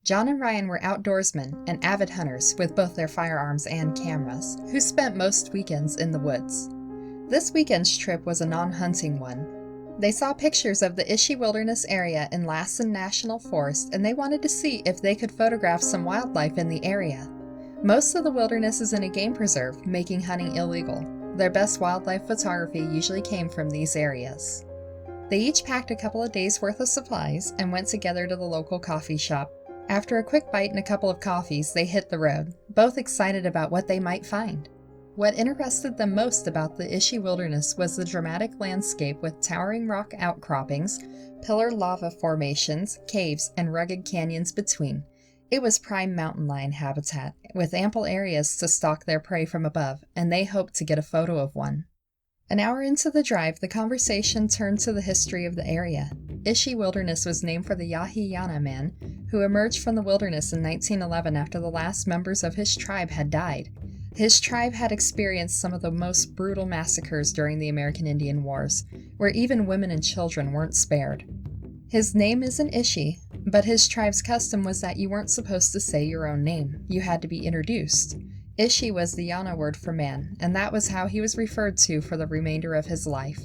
John and Ryan were outdoorsmen and avid hunters with both their firearms and cameras, who spent most weekends in the woods. This weekend's trip was a non-hunting one. They saw pictures of the Ishi Wilderness area in Lassen National Forest, and they wanted to see if they could photograph some wildlife in the area. Most of the wilderness is in a game preserve, making hunting illegal. Their best wildlife photography usually came from these areas. They each packed a couple of days' worth of supplies and went together to the local coffee shop. After a quick bite and a couple of coffees, they hit the road, both excited about what they might find. What interested them most about the Ishi Wilderness was the dramatic landscape with towering rock outcroppings, pillar lava formations, caves, and rugged canyons between. It was prime mountain lion habitat, with ample areas to stalk their prey from above, and they hoped to get a photo of one. An hour into the drive, the conversation turned to the history of the area. Ishi Wilderness was named for the Yahiyana man, who emerged from the wilderness in 1911 after the last members of his tribe had died. His tribe had experienced some of the most brutal massacres during the American Indian Wars, where even women and children weren't spared. His name isn't Ishi, but his tribe's custom was that you weren't supposed to say your own name. You had to be introduced. Ishi was the Yana word for man, and that was how he was referred to for the remainder of his life.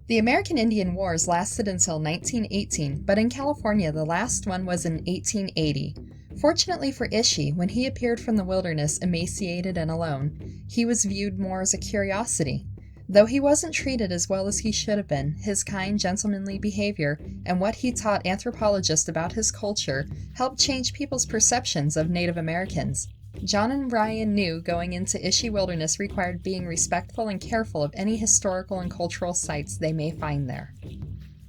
The American Indian Wars lasted until 1918, but in California the last one was in 1880. Fortunately for Ishi, when he appeared from the wilderness emaciated and alone, he was viewed more as a curiosity. Though he wasn't treated as well as he should have been, his kind, gentlemanly behavior and what he taught anthropologists about his culture helped change people's perceptions of Native Americans. John and Ryan knew going into Ishi Wilderness required being respectful and careful of any historical and cultural sites they may find there.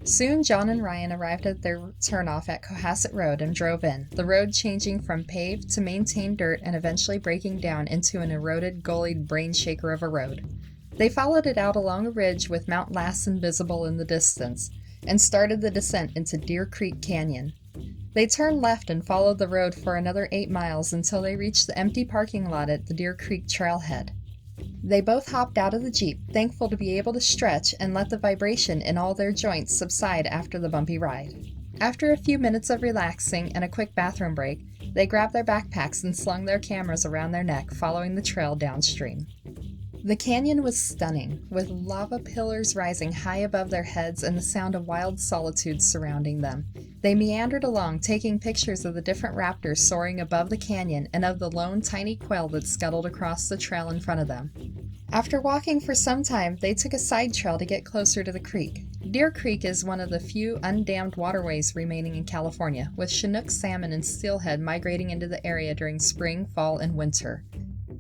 Soon John and Ryan arrived at their turnoff at Cohasset Road and drove in, the road changing from paved to maintained dirt and eventually breaking down into an eroded, gullied brain shaker of a road. They followed it out along a ridge with Mount Lassen visible in the distance, and started the descent into Deer Creek Canyon. They turned left and followed the road for another 8 miles until they reached the empty parking lot at the Deer Creek trailhead. They both hopped out of the Jeep, thankful to be able to stretch and let the vibration in all their joints subside after the bumpy ride. After a few minutes of relaxing and a quick bathroom break, they grabbed their backpacks and slung their cameras around their neck, following the trail downstream. The canyon was stunning, with lava pillars rising high above their heads and the sound of wild solitude surrounding them. They meandered along, taking pictures of the different raptors soaring above the canyon and of the lone tiny quail that scuttled across the trail in front of them. After walking for some time, they took a side trail to get closer to the creek. Deer Creek is one of the few undammed waterways remaining in California, with Chinook salmon and steelhead migrating into the area during spring, fall, and winter.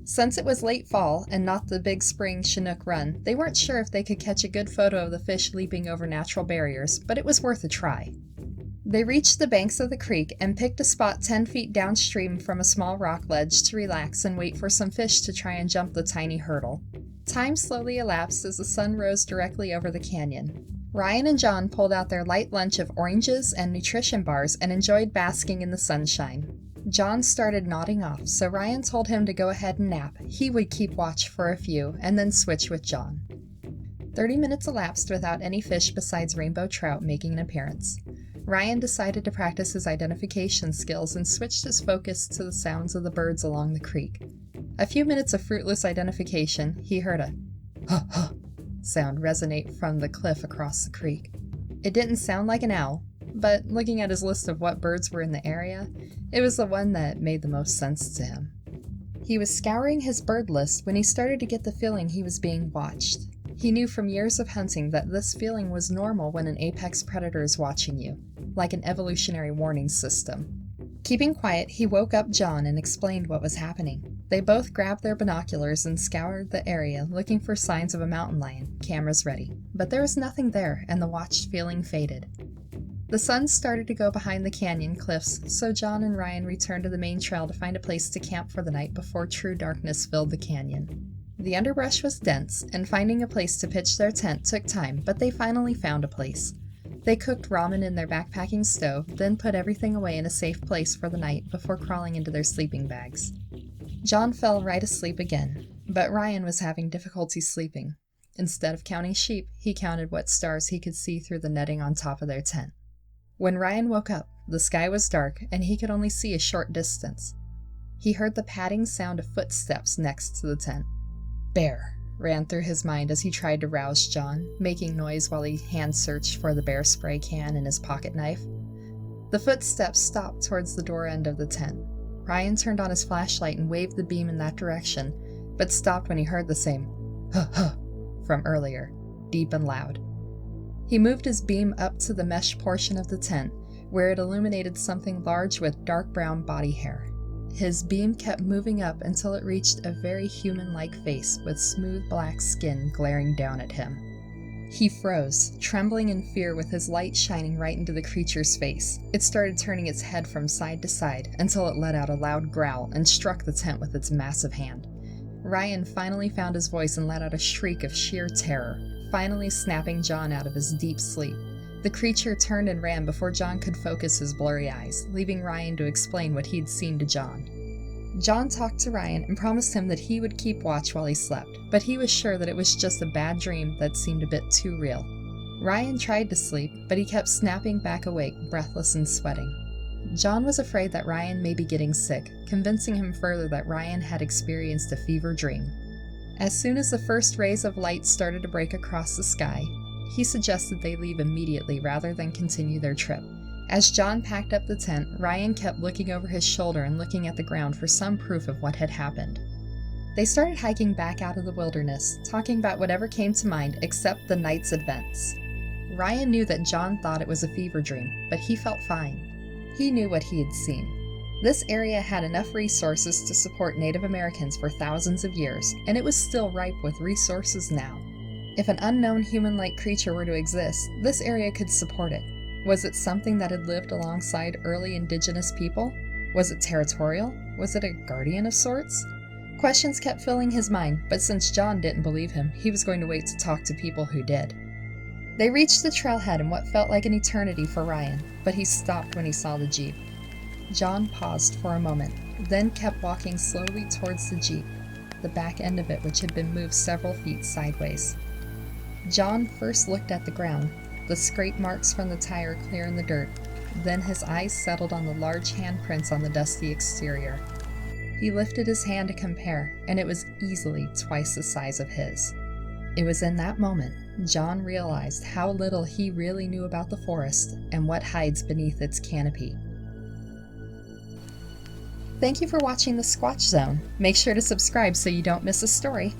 Since it was late fall and not the big spring Chinook run, they weren't sure if they could catch a good photo of the fish leaping over natural barriers, but it was worth a try. They reached the banks of the creek and picked a spot 10 feet downstream from a small rock ledge to relax and wait for some fish to try and jump the tiny hurdle. Time slowly elapsed as the sun rose directly over the canyon. Ryan and John pulled out their light lunch of oranges and nutrition bars and enjoyed basking in the sunshine. John started nodding off, so Ryan told him to go ahead and nap. He would keep watch for a few, and then switch with John. 30 minutes elapsed without any fish besides rainbow trout making an appearance. Ryan decided to practice his identification skills and switched his focus to the sounds of the birds along the creek. A few minutes of fruitless identification, he heard a "huh huh" sound resonate from the cliff across the creek. It didn't sound like an owl, but looking at his list of what birds were in the area, it was the one that made the most sense to him. He was scouring his bird list when he started to get the feeling he was being watched. He knew from years of hunting that this feeling was normal when an apex predator is watching you, like an evolutionary warning system. Keeping quiet, he woke up John and explained what was happening. They both grabbed their binoculars and scoured the area, looking for signs of a mountain lion, cameras ready. But there was nothing there, and the watched feeling faded. The sun started to go behind the canyon cliffs, so John and Ryan returned to the main trail to find a place to camp for the night before true darkness filled the canyon. The underbrush was dense, and finding a place to pitch their tent took time, but they finally found a place. They cooked ramen in their backpacking stove, then put everything away in a safe place for the night before crawling into their sleeping bags. John fell right asleep again, but Ryan was having difficulty sleeping. Instead of counting sheep, he counted what stars he could see through the netting on top of their tent. When Ryan woke up, the sky was dark and he could only see a short distance. He heard the padding sound of footsteps next to the tent. Bear ran through his mind as he tried to rouse John, making noise while he hand-searched for the bear spray can and his pocket knife. The footsteps stopped towards the door end of the tent. Ryan turned on his flashlight and waved the beam in that direction, but stopped when he heard the same "huh" from earlier, deep and loud. He moved his beam up to the mesh portion of the tent, where it illuminated something large with dark brown body hair. His beam kept moving up until it reached a very human-like face with smooth black skin glaring down at him. He froze, trembling in fear with his light shining right into the creature's face. It started turning its head from side to side until it let out a loud growl and struck the tent with its massive hand. Ryan finally found his voice and let out a shriek of sheer terror, finally snapping John out of his deep sleep. The creature turned and ran before John could focus his blurry eyes, leaving Ryan to explain what he'd seen to John. John talked to Ryan and promised him that he would keep watch while he slept, but he was sure that it was just a bad dream that seemed a bit too real. Ryan tried to sleep, but he kept snapping back awake, breathless and sweating. John was afraid that Ryan may be getting sick, convincing him further that Ryan had experienced a fever dream. As soon as the first rays of light started to break across the sky, he suggested they leave immediately rather than continue their trip. As John packed up the tent, Ryan kept looking over his shoulder and looking at the ground for some proof of what had happened. They started hiking back out of the wilderness, talking about whatever came to mind except the night's events. Ryan knew that John thought it was a fever dream, but he felt fine. He knew what he had seen. This area had enough resources to support Native Americans for thousands of years, and it was still ripe with resources now. If an unknown human-like creature were to exist, this area could support it. Was it something that had lived alongside early indigenous people? Was it territorial? Was it a guardian of sorts? Questions kept filling his mind, but since John didn't believe him, he was going to wait to talk to people who did. They reached the trailhead in what felt like an eternity for Ryan, but he stopped when he saw the Jeep. John paused for a moment, then kept walking slowly towards the Jeep, the back end of it which had been moved several feet sideways. John first looked at the ground, the scrape marks from the tire clear in the dirt. Then his eyes settled on the large handprints on the dusty exterior. He lifted his hand to compare, and it was easily twice the size of his. It was in that moment John realized how little he really knew about the forest and what hides beneath its canopy. Thank you for watching the Squatch Zone. Make sure to subscribe so you don't miss a story.